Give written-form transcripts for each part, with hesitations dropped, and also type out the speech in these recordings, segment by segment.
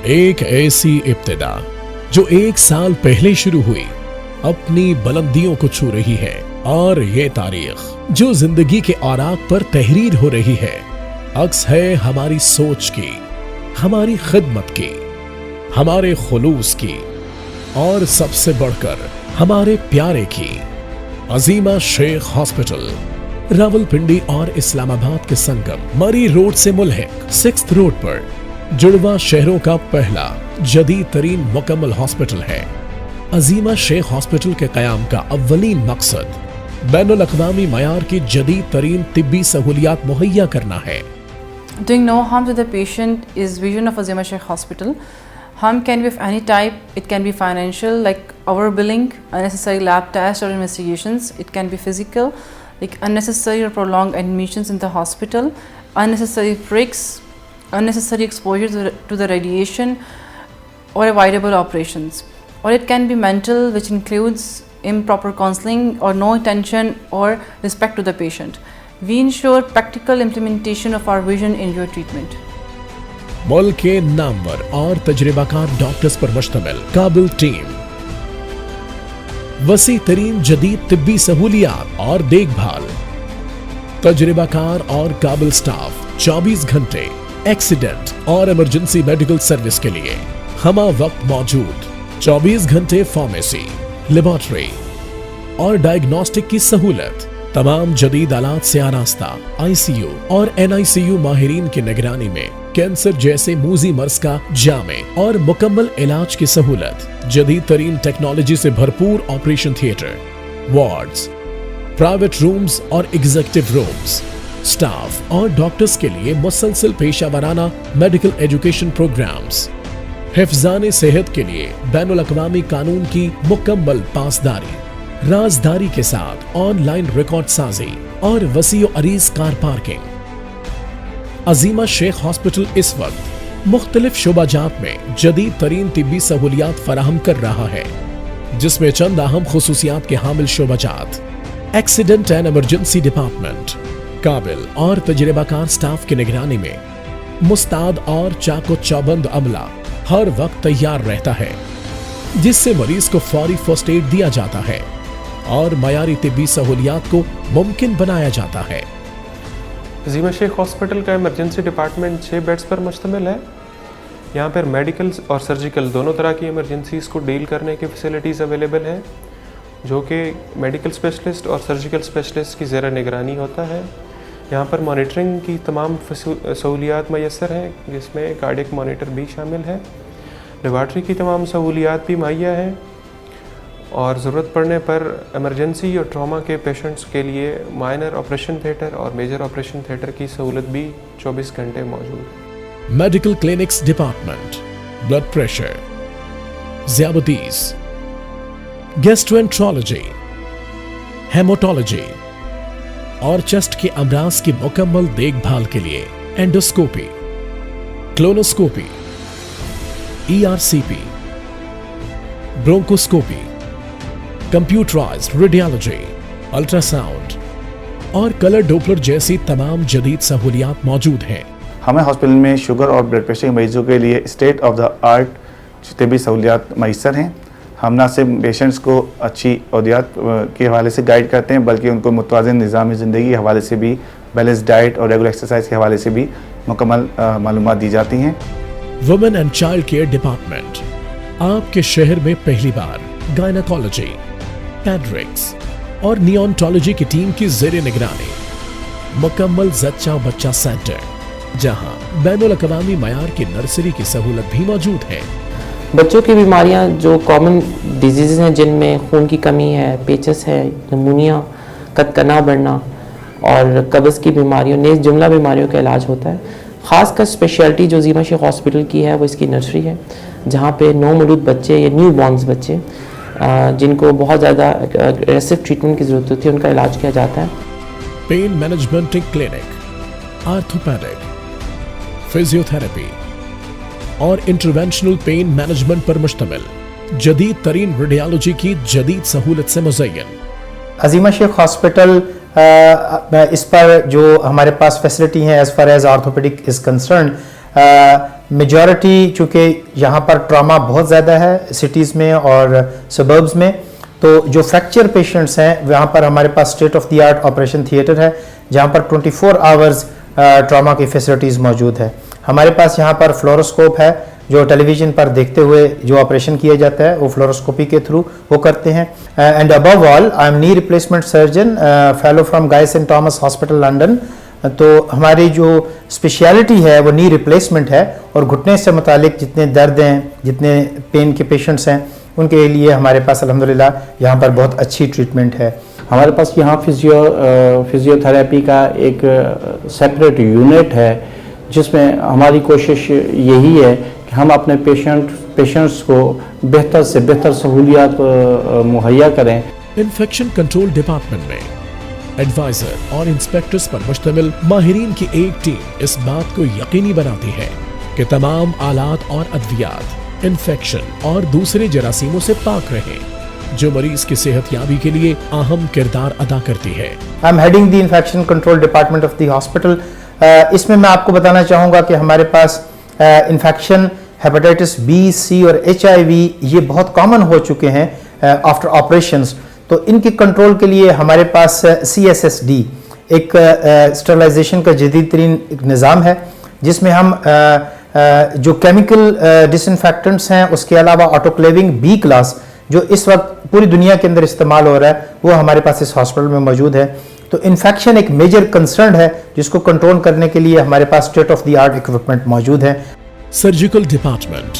ایک ایسی ابتدا جو 1 سال پہلے شروع ہوئی اپنی بلندیوں کو چھو رہی ہے، اور یہ تاریخ جو زندگی کے اوراق پر تحریر ہو رہی ہے عکس ہے ہماری سوچ کی، ہماری خدمت کی، ہمارے خلوص کی، اور سب سے بڑھ کر ہمارے پیارے کی۔ عظیمہ شیخ ہاسپٹل راولپنڈی اور اسلام آباد کے سنگم مری روڈ سے ملحق 6th روڈ پر جڑواں شہروں کا پہلا جدید ترین مکمل ہاسپٹل ہے۔ عظیمہ شیخ ہاسپٹل کے قیام کا اولین مقصد بین الاقوامی معیار کی جدید ترین طبی سہولیات مہیا کرنا ہے۔ Doing no harm to the patient is vision of Azima Sheikh Hospital. Harm can be of any type. It can be financial, like overbilling, unnecessary lab tests or investigations. It can be physical, like unnecessary or prolonged admissions in the hospital, unnecessary pricks, unnecessary exposure to the radiation, or avoidable operations. Or it can be mental, which includes improper counseling or no attention or respect to the patient. We ensure practical implementation of our vision in your treatment. ملک کے نامور اور تجربہ کار doctors پر مشتمل قابل team, وسیع ترین جدید طبی سہولیات اور دیکھ بھال، تجربہ کار اور قابل سٹاف، 24 گھنٹے ایکسیڈنٹ اور ایمرجنسی میڈیکل سروس کے لیے ہمہ وقت موجود، 24 گھنٹے فارمیسی، لیبارٹری اور ڈائگنوسٹک کی سہولت، تمام جدید آلات سے آراستہ ICU اور NICU ماہرین کی نگرانی میں کینسر جیسے موذی مرض کا جامع اور مکمل علاج کی سہولت، جدید ترین ٹیکنالوجی سے بھرپور operation theatre, wards, private rooms اور ایگزیکٹو رومز، سٹاف اور ڈاکٹرز کے لیے مسلسل پیشہ ورانہ میڈیکل ایجوکیشن پروگرامز، حفظان صحت کے لیے بین الاقوامی قانون کی مکمل پاسداری، رازداری کے ساتھ آن لائن ریکارڈ سازی اور وسیع و عریض کار پارکنگ۔ عظیمہ شیخ ہاسپٹل اس وقت مختلف شعبہ جات میں جدید ترین طبی سہولیات فراہم کر رہا ہے، جس میں چند اہم خصوصیات کے حامل شعبہ جات: ایکسیڈنٹ اینڈ ایمرجنسی ڈپارٹمنٹ، قابل اور تجربہ کار سٹاف کی نگرانی میں مستعد اور چاق و چوبند عملہ ہر وقت تیار رہتا ہے، جس سے مریض کو فوری فرسٹ ایڈ دیا جاتا ہے اور معیاری طبی سہولیات کو ممکن بنایا جاتا ہے۔ عظیمہ شیخ ہاسپٹل کا ایمرجنسی ڈپارٹمنٹ 6 بیڈز پر مشتمل ہے۔ یہاں پر میڈیکل اور سرجیکل دونوں طرح کی ایمرجنسیز کو ڈیل کرنے کی فیسلٹیز اویلیبل ہیں، جو کہ میڈیکل اسپیشلسٹ اور سرجیکل اسپیشلسٹ کی زیر نگرانی ہوتا ہے۔ یہاں پر مانیٹرنگ کی تمام سہولیات میسر ہیں، جس میں کارڈیک مانیٹر بھی شامل ہے، لیبارٹری کی تمام سہولیات بھی مہیا ہیں، اور ضرورت پڑنے پر ایمرجنسی اور ٹراما کے پیشنٹس کے لیے مائنر آپریشن تھیٹر اور میجر آپریشن تھیٹر کی سہولت بھی 24 گھنٹے موجود ہے۔ Medical clinics department, blood pressure, ذیابیطس، گیسٹرینٹرولوجی، ہیموٹالوجی اور چیسٹ کے امراض کی مکمل دیکھ بھال کے لیے endoscopy, colonoscopy, ERCP، bronchoscopy, computerized radiology, ultrasound اور کلر ڈوپلر جیسی تمام جدید سہولیات موجود ہیں۔ ہمیں ہاسپٹل میں شوگر اور بلڈ پریشر کے مریضوں کے لیے اسٹیٹ آف دا آرٹ طبی سہولیات میسر ہیں۔ ہم نہ صرف پیشنٹس کو اچھی ادویات کے حوالے سے گائیڈ کرتے ہیں، بلکہ ان کو متوازن نظام زندگی کے حوالے سے بھی، بیلنس ڈائٹ اور ریگولر ایکسرسائز کے حوالے سے بھی مکمل معلومات دی جاتی ہیں۔ Women and child care department آپ کے شہر میں پہلی بار گائنیکالوجی، پیڈرکس اور نیونٹولوجی کی ٹیم کی زیر نگرانی مکمل زچہ بچہ سینٹر، جہاں بین الاقوامی معیار کی نرسری کی سہولت بھی موجود ہے۔ بچوں کی بیماریاں جو کامن ڈیزیزز ہیں، جن میں خون کی کمی ہے، پیچس ہے، نمونیا، کتکنا بڑھنا اور قبض کی بیماریوں، نیز جملہ بیماریوں کا علاج ہوتا ہے۔ خاص کر اسپیشلٹی جو عظیمہ شیخ ہاسپٹل کی ہے وہ اس کی نرسری ہے، جہاں پہ نو مولود بچے یا نیو بورنز بچے جن کو بہت زیادہ اگریسو ٹریٹمنٹ کی ضرورت ہوتی ہے، ان کا علاج کیا جاتا ہے۔ Pain management clinic, orthopaedic, physiotherapy اور انٹرونشنل پین مینجمنٹ پر مشتمل جدید ترین ریڈیالوجی کی جدید سہولت سے مزین۔ عظیمہ شیخ ہاسپٹل اس پر جو ہمارے پاس فیسلٹی ہیں as far as orthopaedic is concern, majority چونکہ یہاں پر ٹراما بہت زیادہ ہے سٹیز میں اور سبربز میں، تو جو فریکچر پیشنٹس ہیں وہاں پر ہمارے پاس state of the art operation theatre ہے جہاں پر 24 آورز ٹراما کی فیسلٹیز موجود ہے. ہمارے پاس یہاں پر فلوروسکوپ ہے جو ٹیلی ویژن پر دیکھتے ہوئے جو آپریشن کیا جاتا ہے وہ فلوروسکوپی کے تھرو وہ کرتے ہیں. اینڈ ابو آل I am knee replacement surgeon fellow from Guy's saint Thomas hospital London. تو ہماری جو اسپیشلٹی ہے وہ نی ریپلیسمنٹ ہے اور گھٹنے سے متعلق جتنے درد ہیں جتنے پین کے پیشنٹس ہیں ان کے لیے ہمارے پاس الحمدللہ یہاں پر بہت اچھی ٹریٹمنٹ ہے. ہمارے پاس یہاں فزیو تھراپی کا ایک سیپریٹ یونٹ ہے جس میں ہماری کوشش یہی ہے کہ ہم اپنے پیشنٹس کو بہتر سے بہتر سہولیات مہیا کریں. انفیکشن کنٹرول ڈپارٹمنٹ میں ایڈوائزر اور انسپیکٹرز پر مشتمل ماہرین کی ایک ٹیم اس بات کو یقینی بناتی ہے کہ تمام آلات اور ادویات انفیکشن اور دوسرے جراثیموں سے پاک رہیں جو مریض کی صحت یابی کے لیے اہم کردار ادا کرتی ہے. I am heading the infection control department of the hospital. اس میں آپ کو بتانا چاہوں گا کہ ہمارے پاس انفیکشن ہیپاٹائٹس بی سی اور HIV یہ بہت کامن ہو چکے ہیں آفٹر آپریشنز. تو ان کی کنٹرول کے لیے ہمارے پاس CSSD ایک اسٹرلائزیشن کا جدید ترین ایک نظام ہے جس میں ہم جو کیمیکل ڈس انفیکٹنٹس ہیں اس کے علاوہ آٹوکلیونگ B کلاس جو اس وقت پوری دنیا کے اندر استعمال ہو رہا ہے وہ ہمارے پاس اس ہاسپٹل میں موجود ہے. تو انفیکشن ایک میجر کنسرن ہے جس کو کنٹرول کرنے کے لیے ہمارے پاس state of the art equipment موجود ہے. Surgical department.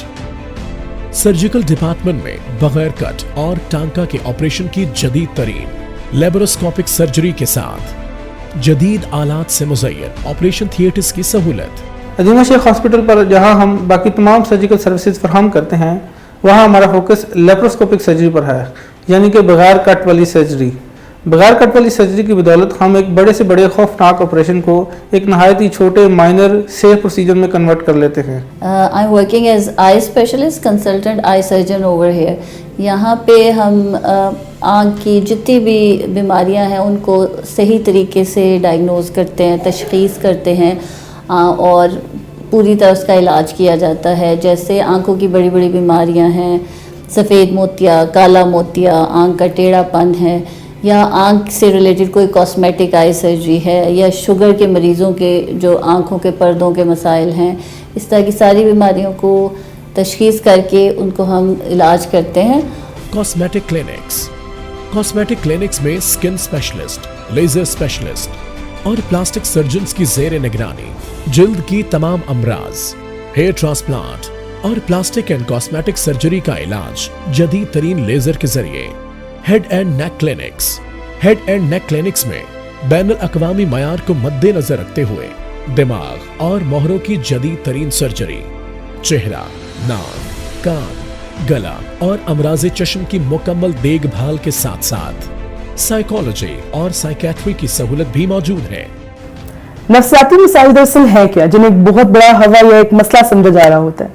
سرجیکل ڈپارٹمنٹ میں بغیر کٹ اور ٹانکا کے آپریشن کی جدید ترین لیبروسکوپک سرجری کے ساتھ جدید آلات سے مزین آپریشن تھیٹرز کی سہولت. عظیمہ شیخ ہاسپٹل پر جہاں ہم باقی تمام سرجیکل سروسز فراہم کرتے ہیں وہاں ہمارا فوکس لیپروسکوپک سرجری پر ہے، یعنی کہ بغیر کٹ والی سرجری. بغیر کٹ والی سرجری کی بدولت ہم ایک بڑے سے بڑے خوفناک آپریشن کو ایک نہایت ہی چھوٹے مائنر سیف پروسیجر میں کنورٹ کر لیتے ہیں. I am working as I specialist consultant I surgeon over here. یہاں پہ ہم آنکھ کی جتنی بھی بیماریاں ہیں ان کو صحیح طریقے سے ڈائگنوز کرتے ہیں، تشخیص کرتے ہیں اور پوری طرح اس کا علاج کیا جاتا ہے. جیسے آنکھوں کی بڑی بڑی بیماریاں ہیں، سفید موتیا، کالا موتیا، آنکھ کا ٹیڑھا پن ہے، یا آنکھ سے ریلیٹڈ کوئی کاسمیٹک آئی سرجری ہے، یا شوگر کے مریضوں کے جو آنکھوں کے پردوں کے مسائل ہیں، اس طرح کی ساری بیماریوں کو تشخیص کر کے ان کو ہم علاج کرتے ہیں. Cosmetic clinics. کاسمیٹک کلینکس میں سکن اسپیشلسٹ، لیزر اسپیشلسٹ اور پلاسٹک سرجنز کی زیر نگرانی جلد کی تمام امراض، ہیئر ٹرانسپلانٹ اور پلاسٹک اینڈ کاسمیٹک سرجری کا علاج جدید ترین لیزر کے ذریعے. Head and neck clinics. Head and neck clinics میں بین الاقوامی معیار کو مد نظر رکھتے ہوئے دماغ اور موہروں کی جدید ترین سرجری، چہرہ، ناک، کان، گلا اور امراض چشم کی مکمل دیکھ بھال کے ساتھ ساتھ سائیکالوجی اور سائیکیٹری کی سہولت بھی موجود ہے. نفسیاتی مسائل دراصل ہے کیا جنہیں ایک بہت بڑا ہوا یا ایک مسئلہ سمجھا جا رہا ہوتا ہے.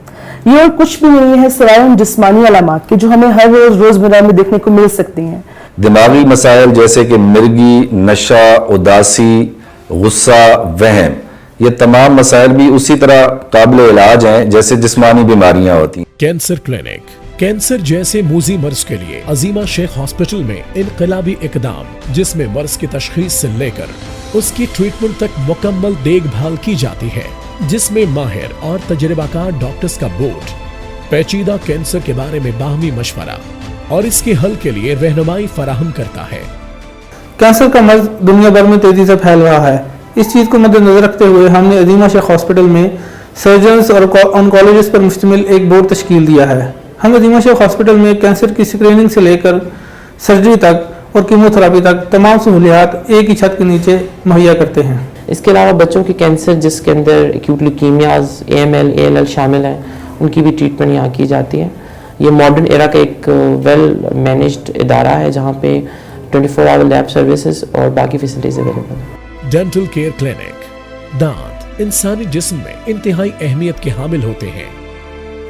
یہ اور کچھ بھی نہیں ہے سوائے ان جسمانی علامات کے جو ہمیں ہر روز روزمرہ میں دیکھنے کو مل سکتی ہیں. دماغی مسائل جیسے کہ مرگی، نشہ، اداسی، غصہ، وہم، یہ تمام مسائل بھی اسی طرح قابل علاج ہیں جیسے جسمانی بیماریاں ہوتی ہیں. Cancer clinic. کینسر جیسے موذی مرض کے لیے عظیمہ شیخ ہاسپٹل میں انقلابی اقدام جس میں مرض کی تشخیص سے لے کر اس کی ٹریٹمنٹ تک مکمل دیکھ بھال کی جاتی ہے، جس میں ماہر اور تجربہ کار ڈاکٹرز کا بورڈ پیچیدہ کینسر کے بارے میں باہمی مشورہ اور اس کے حل کے لیے رہنمائی فراہم کرتا ہے. کینسر کا مرض دنیا بھر میں تیزی سے پھیل رہا ہے. اس چیز کو مد نظر رکھتے ہوئے ہم نے عظیمہ شیخ ہاسپٹل میں سرجنز اور آنکولوجسٹ پر مشتمل ایک بورڈ تشکیل دیا ہے. ہم عظیمہ شیخ ہاسپٹل میں کینسر کی اسکریننگ سے لے کر سرجری تک اور کیموتھراپی تک تمام سہولیات ایک ہی چھت کے نیچے مہیا کرتے ہیں. اس کے علاوہ بچوں کے کینسر جس کے اندر ایکیوٹ لیوکیمیاز، AML، ALL شامل ہیں، ان کی بھی ٹریٹمنٹ یہاں کی جاتی ہے. یہ ماڈرن ایرا کا ایک ویل مینجڈ ادارہ ہے جہاں پہ 24 آور لیب سروسز اور باقی فیسلٹیز اویلیبل ہیں. Dental care clinic. دانت انسانی جسم میں انتہائی اہمیت کے حامل ہوتے ہیں.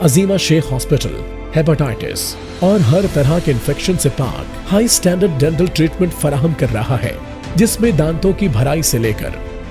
عظیمہ شیخ ہاسپٹل ہیپاٹائٹس اور ہر طرح کے انفیکشن سے پاک ہائی سٹینڈرڈ ڈینٹل ٹریٹمنٹ فراہم کر رہا ہے، جس میں دانتوں کی بھرائی سے لے کر